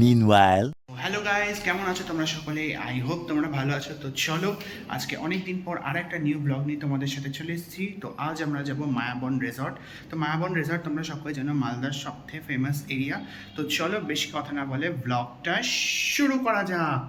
Meanwhile, hello guys, কেমন আছো তোমরা সকলে? আই হোপ তোমরা ভালো আছো। তো চলো, আজকে অনেক দিন পর আর একটা নিউ ব্লগ নিয়ে তোমাদের সাথে চলে এসেছি। তো আজ আমরা যাব মায়াবন রিসর্ট। তো মায়াবন রিসর্ট তোমরা সকলে জানো মালদার সবথেকে ফেমাস এরিয়া। তো চলো বেশি কথা না বলে ব্লগটা শুরু করা যাক।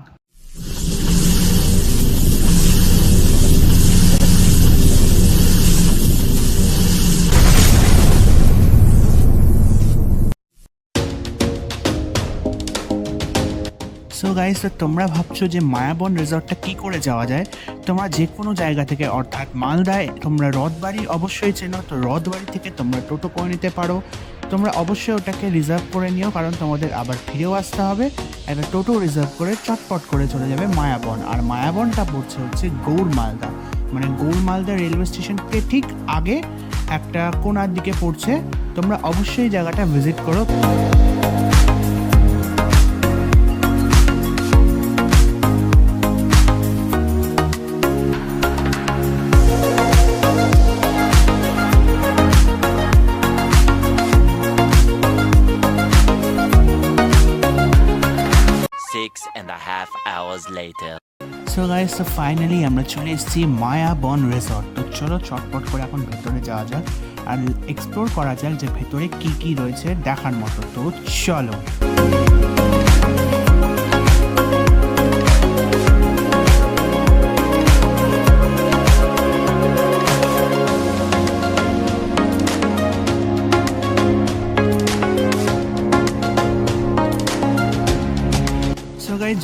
সো গাইস, তো তোমরা ভাবছো যে মায়াবন রিসর্টটা কী করে যাওয়া যায়। তোমরা যে কোনো জায়গা থেকে, অর্থাৎ মালদায় তোমরা রথবাড়ি অবশ্যই চেনো, তো রথবাড়ি থেকে তোমরা টোটো করে নিতে পারো। তোমরা অবশ্যই ওটাকে রিজার্ভ করে নিও, কারণ তোমাদের আবার ফিরেও আসতে হবে। একটা টোটো রিজার্ভ করে চটপট করে চলে যাবে মায়াবন। আর মায়াবনটা পড়ছে হচ্ছে গৌড়মালদা, মানে গৌড়মালদা রেলওয়ে স্টেশনকে ঠিক আগে একটা কোনার দিকে পড়ছে। তোমরা অবশ্যই জায়গাটা ভিজিট করো। Six and a half hours later. So guys, তো ফাইনালি আমরা চলে এসেছি মায়াবন রিসর্ট। তো চলো চটপট করে এখন ভেতরে যাওয়া যাক আর এক্সপ্লোর করা যাক যে ভেতরে কি কি রয়েছে দেখার মতো। তো চলো।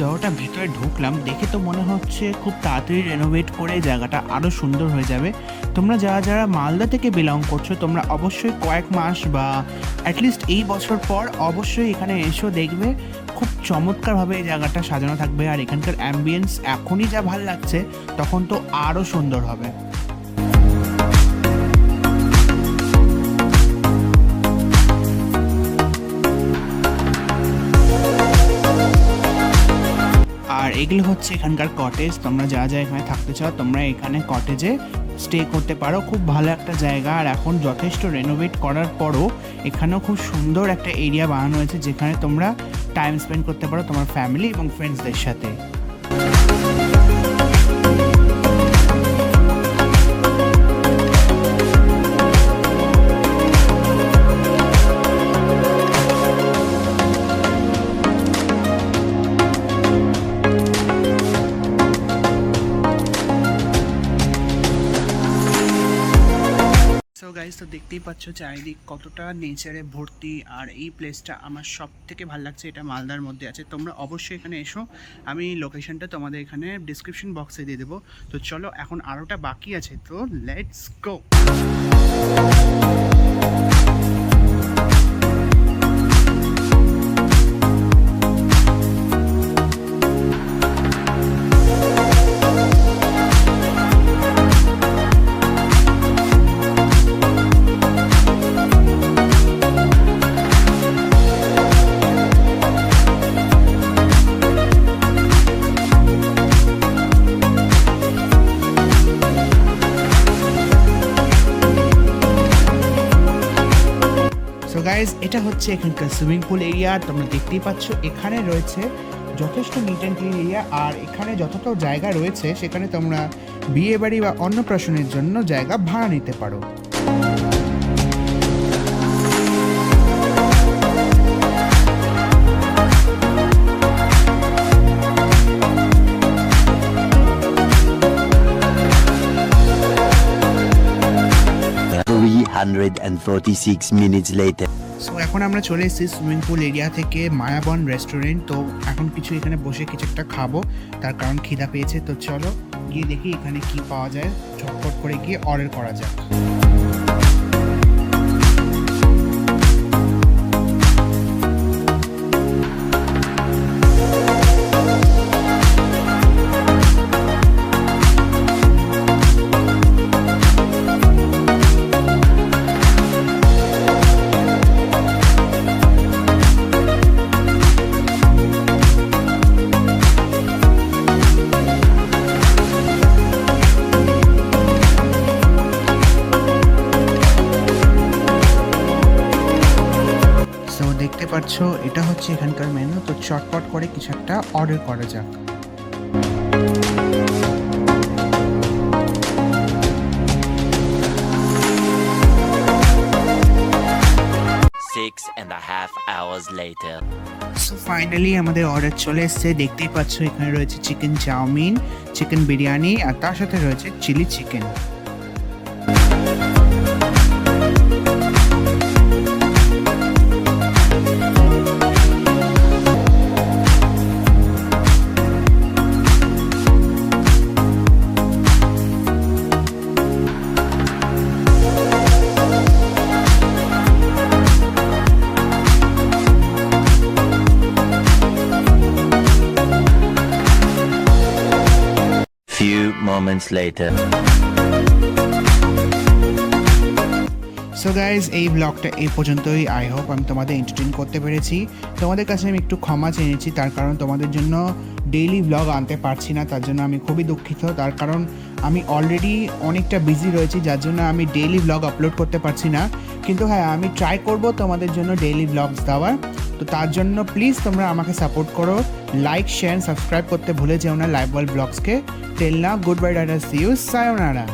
যতটা ভেতরে ঢুকলাম দেখে তো মনে হচ্ছে খুব তাড়াতাড়ি রেনোভেট করে জায়গাটা আরও সুন্দর হয়ে যাবে। তোমরা যারা যারা মালদা থেকে বিলং করছো, তোমরা অবশ্যই কয়েক মাস বা অ্যাটলিস্ট এই বছর পর অবশ্যই এখানে এসো, দেখবে খুব চমৎকারভাবে এই জায়গাটা সাজানো থাকবে। আর এখানকার অ্যাম্বিয়েন্স এখনই যা ভালো লাগছে, তখন তো আরও সুন্দর হবে। আর এগুলো হচ্ছে এখানকার কটেজ। তোমরা যা যা এখানে থাকতে চাও, তোমরা এখানে কটেজে স্টে করতে পারো। খুব ভালো একটা জায়গা। আর এখন যথেষ্ট রেনোভেট করার পরও এখানেও খুব সুন্দর একটা এরিয়া বানানো হয়েছে, যেখানে তোমরা টাইম স্পেন্ড করতে পারো তোমার ফ্যামিলি এবং ফ্রেন্ডসদের সাথে। গাইস, তো দেখতেই পাচ্ছ চারিদিক কতটা নেচারে ভর্তি। আর এই প্লেসটা আমার সব থেকে ভালো লাগছে। এটা মালদার মধ্যে আছে। তোমরা অবশ্যই এখানে এসো। আমি লোকেশনটা তোমাদের এখানে ডিসক্রিপশন বক্সে দিয়ে দেবো। তো চলো, এখন আরোটা বাকি আছে, তো লেটস গো। গাইজ, এটা হচ্ছে এখানকার সুইমিং পুল এরিয়া। তোমরা দেখতেই পাচ্ছ এখানে রয়েছে যথেষ্ট নিট অ্যান্ড ক্লিন এরিয়া। আর এখানে যতটা জায়গা রয়েছে, সেখানে তোমরা বিয়ে বাড়ি বা অন্নপ্রাশনের জন্য জায়গা ভাড়া নিতে পারো। And 46 minutes later. সো এখন আমরা চলে এসেছি সুইমিং পুল এরিয়া থেকে মায়াবন রেস্টুরেন্ট। তো এখন কিছু এখানে বসে কিছু একটা খাবো, তার কারণ খিদা পেয়েছে। তো চলো গিয়ে দেখি এখানে কি পাওয়া যায়, ঝটপট করে গিয়ে অর্ডার করা যাক। পাচ্ছ এটা হচ্ছে এখানকার মেনু। তো চটপট করে কিছু একটা অর্ডার করা যাক। Six and a half hours later. So finally আমাদের অর্ডার চলে এসেছে। দেখতেই পাচ্ছ এখানে রয়েছে চিকেন চাউমিন, চিকেন বিরিয়ানি আর তার সাথে রয়েছে chilli chicken. Few moments later. So guys এই ব্লগটা এই পর্যন্তই। আই হোপ আমি তোমাদের এন্টারটেইন করতে পেরেছি। তোমাদের কাছে আমি একটু ক্ষমা চেয়ে নিচ্ছি, তার কারণ তোমাদের জন্য ডেইলি ব্লগ আনতে পারছি না, তার জন্য আমি খুবই দুঃখিত। তার কারণ আমি অলরেডি অনেকটা বিজি রয়েছি, যার জন্য আমি ডেইলি ব্লগ আপলোড করতে পারছি না। কিন্তু হ্যাঁ, আমি ট্রাই করব তোমাদের জন্য ডেইলি ব্লগস দেওয়ার। তো তার জন্য প্লিজ তোমরা আমাকে সাপোর্ট করো, লাইক শেয়ার সাবস্ক্রাইব করতে ভুলে যেও না লাইভ ওয়ার্ল্ড ব্লগসকে। Tell now, goodbye, tata, see you, সায়োনারা।